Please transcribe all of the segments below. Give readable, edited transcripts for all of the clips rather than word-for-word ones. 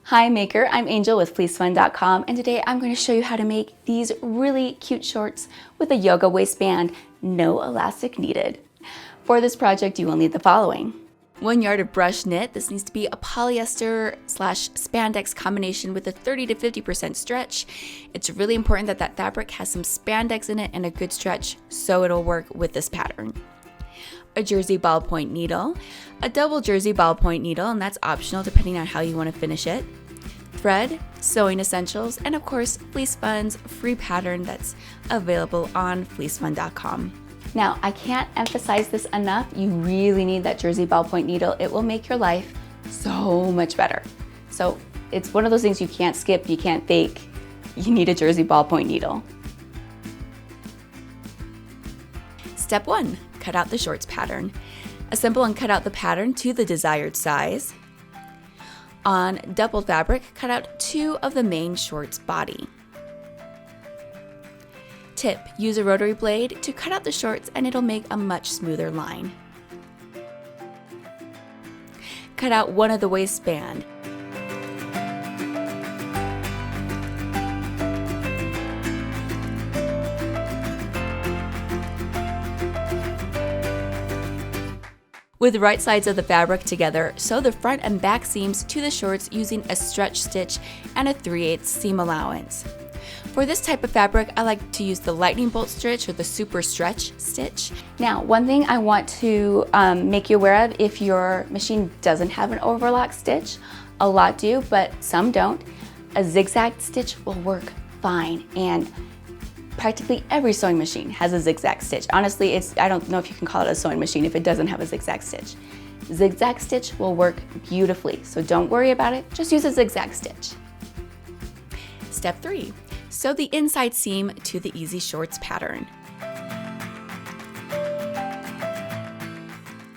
Hi Maker, I'm Angel with FleeceFun.com, and today I'm going to show you how to make these really cute shorts with a yoga waistband, no elastic needed. For this project you will need the following. 1 yard of brush knit. This needs to be a polyester / spandex combination with a 30 to 50% stretch. It's really important that that fabric has some spandex in it and a good stretch so it'll work with this pattern. A jersey ballpoint needle, a double jersey ballpoint needle, and that's optional depending on how you want to finish it, thread, sewing essentials, and of course Fleece Fun's free pattern that's available on fleecefun.com. Now, I can't emphasize this enough, you really need that jersey ballpoint needle. It will make your life so much better. So it's one of those things you can't skip, you can't fake, you need a jersey ballpoint needle. Step 1. Cut out the shorts pattern. Assemble and cut out the pattern to the desired size. On doubled fabric, cut out 2 of the main shorts body. Tip: use a rotary blade to cut out the shorts and it'll make a much smoother line. Cut out 1 of the waistband. With the right sides of the fabric together, sew the front and back seams to the shorts using a stretch stitch and a 3/8 seam allowance. For this type of fabric, I like to use the lightning bolt stitch or the super stretch stitch. Now, one thing I want to make you aware of, if your machine doesn't have an overlock stitch, a lot do, but some don't, a zigzag stitch will work fine, and practically every sewing machine has a zigzag stitch. Honestly, I don't know if you can call it a sewing machine if it doesn't have a zigzag stitch. Zigzag stitch will work beautifully, so don't worry about it, just use a zigzag stitch. Step 3. Sew the inside seam to the Easy Shorts pattern.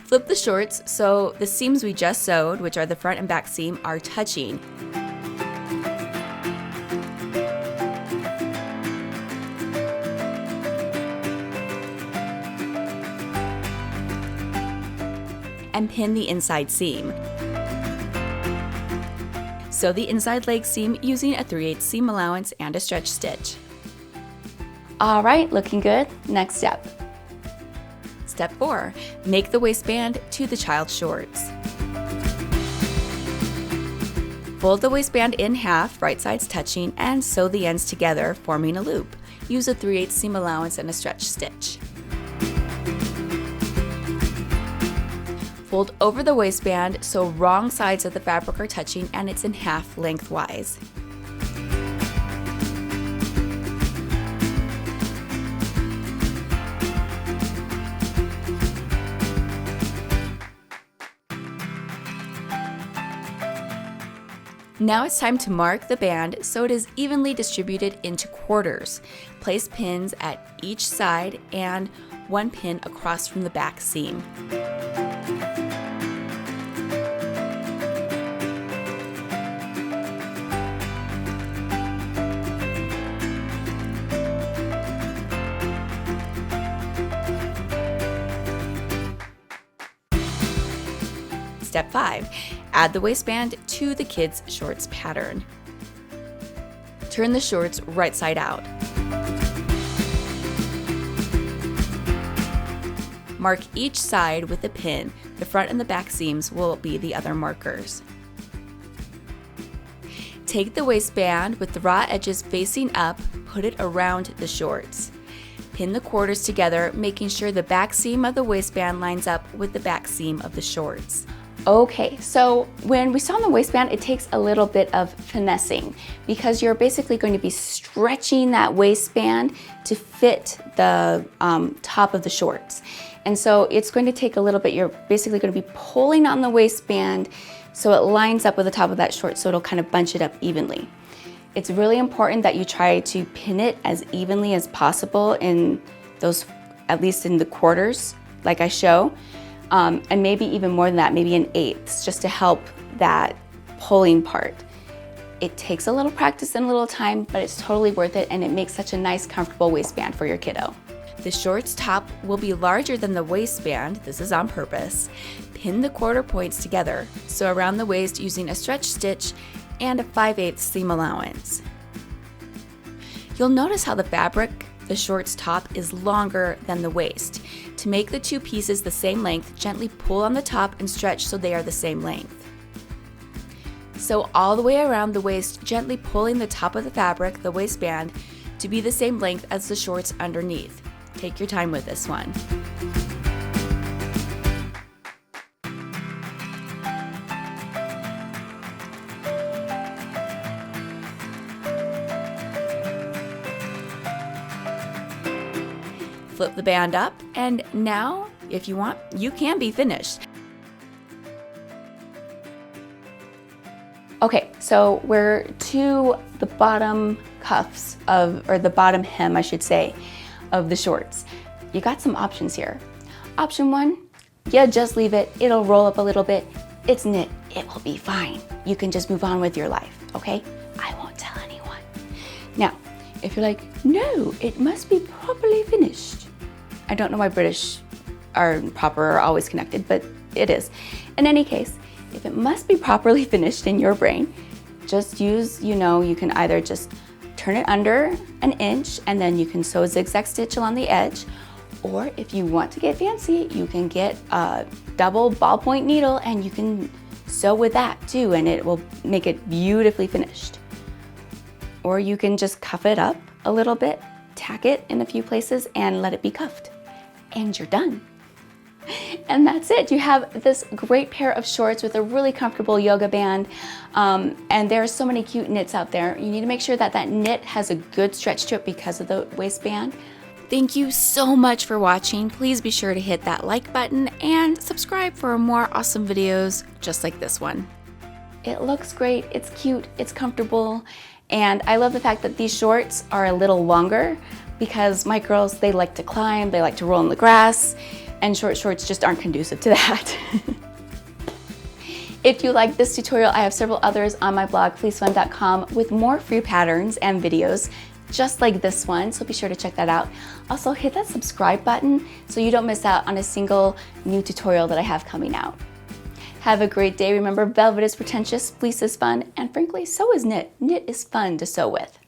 Flip the shorts so the seams we just sewed, which are the front and back seam, are touching. And pin the inside seam. Sew the inside leg seam using a 3/8 seam allowance and a stretch stitch. All right, looking good. Next step. Step 4, make the waistband to the child's shorts. Fold the waistband in half, right sides touching, and sew the ends together, forming a loop. Use a 3/8 seam allowance and a stretch stitch. Fold over the waistband so wrong sides of the fabric are touching and it's in half lengthwise. Now it's time to mark the band so it is evenly distributed into quarters. Place pins at each side and 1 pin across from the back seam. Step 5. Add the waistband to the kids' shorts pattern. Turn the shorts right side out. Mark each side with a pin. The front and the back seams will be the other markers. Take the waistband with the raw edges facing up, put it around the shorts. Pin the quarters together, making sure the back seam of the waistband lines up with the back seam of the shorts. Okay, so when we sew on the waistband, it takes a little bit of finessing because you're basically going to be stretching that waistband to fit the top of the shorts. And so it's going to take a little bit, you're basically going to be pulling on the waistband so it lines up with the top of that short so it'll kind of bunch it up evenly. It's really important that you try to pin it as evenly as possible in those, at least in the quarters, like I show. And maybe even more than that, maybe in 1/8, just to help that pulling part. It takes a little practice and a little time, but it's totally worth it, and it makes such a nice, comfortable waistband for your kiddo. The shorts top will be larger than the waistband. This is on purpose. Pin the quarter points together, so around the waist using a stretch stitch and a 5/8 seam allowance. You'll notice how the fabric, the shorts top, is longer than the waist. To make the two pieces the same length, gently pull on the top and stretch so they are the same length. Sew all the way around the waist, gently pulling the top of the fabric, the waistband, to be the same length as the shorts underneath. Take your time with this one. Flip the band up, and now, if you want, you can be finished. Okay, so we're to the bottom cuffs or the bottom hem, I should say, of the shorts. You got some options here. Option one, yeah, just leave it. It'll roll up a little bit. It's knit. It will be fine. You can just move on with your life, okay? I won't tell anyone. Now, if you're like, no, it must be properly finished. I don't know why British are proper or always connected, but it is. In any case, if it must be properly finished in your brain, just use, you can either just turn it under an inch and then you can sew a zigzag stitch along the edge, or if you want to get fancy, you can get a double ballpoint needle and you can sew with that too, and it will make it beautifully finished. Or you can just cuff it up a little bit, tack it in a few places and let it be cuffed, and you're done. And that's it. You have this great pair of shorts with a really comfortable yoga band, and there are so many cute knits out there. You need to make sure that that knit has a good stretch to it because of the waistband. Thank you so much for watching. Please be sure to hit that like button and subscribe for more awesome videos just like this one. It looks great, it's cute, it's comfortable, and I love the fact that these shorts are a little longer because my girls, they like to climb, they like to roll in the grass, and short shorts just aren't conducive to that. If you like this tutorial, I have several others on my blog, fleecefun.com, with more free patterns and videos just like this one, so be sure to check that out. Also, hit that subscribe button so you don't miss out on a single new tutorial that I have coming out. Have a great day. Remember, velvet is pretentious, fleece is fun, and frankly, so is knit. Knit is fun to sew with.